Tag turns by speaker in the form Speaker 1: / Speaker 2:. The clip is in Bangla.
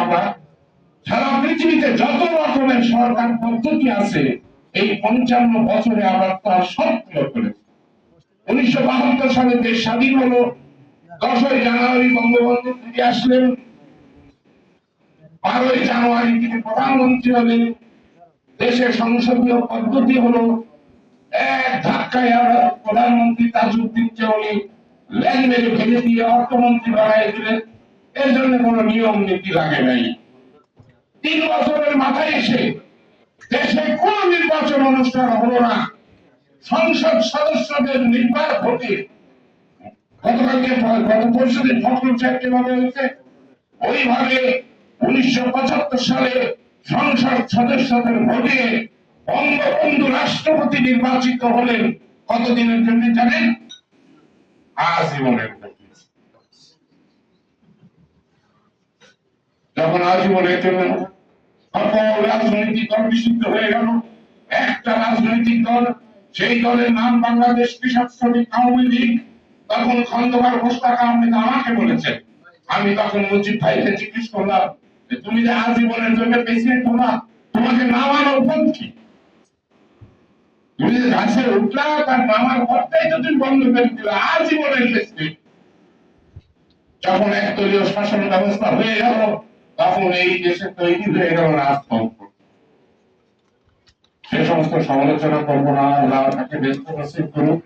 Speaker 1: আমরা সারা পৃথিবীতে যত রকমের সরকার পদ্ধতি আছে এই 55 বছরে আমরা তার সক্রিয় করেছি। 1972 সালে দেশ স্বাধীন হলো, 10ই জানুয়ারি বঙ্গবন্ধু ফিরে আসলেন, 12ই জানুয়ারি তিনি প্রধানমন্ত্রী হলেন, দেশের সংসদীয় পদ্ধতি হলো, এক ধাক্কায় আমরা প্রধানমন্ত্রী তাজউদ্দিনকে উনি ল্যাং মেরে ফেলে দিয়ে অর্থমন্ত্রী বানাই দিলেন। এর জন্য কোন নিয়ম নীতি লাগে নাই। 3 বছরের মাথায় এসে দেশে কোন নির্বাচন অনুষ্ঠান হলো না। সংসদ সদস্যদের নির্বাচন ভোটে গতকালকে গত পরশুদিন ফখরুল সাহেব যেভাবে হয়েছে ওইভাবে 1975 সালে সংসদ সদস্যদের ভোটে বঙ্গবন্ধু রাষ্ট্রপতি নির্বাচিত হলেন। কতদিনের জন্য জানেন? আজীবনের। যখন আজীবনের জন্য সকল রাজনৈতিক দল নিষিদ্ধ হয়ে গেল, একটা রাজনৈতিক দল, সেই দলের নাম বাংলাদেশ কৃষক শ্রমিক আওয়ামী লীগ। তখন খন্দকার মোশতাক আহমেদ আমাকে বলেছেন, আমি তখন মুজিব ভাইকে জিজ্ঞেস করলাম তুমি যে আজীবনের জন্য প্রেসিডেন্ট হলা, তোমাকে নামানোর পথ কি? তুমি যে গাছে উঠলা তার নামার পথটাই তো তুমি বন্ধ করে দিলা, আজীবনের প্রেসিডেন্ট। যখন একদলীয় শাসন ব্যবস্থা হয়ে গেল তখন এই দেশে তৈরি হয়ে গেল রাজতন্ত্র। সে সমস্ত সমালোচনা করবো না, আল্লাহ তাকে ব্যস্ত করুক।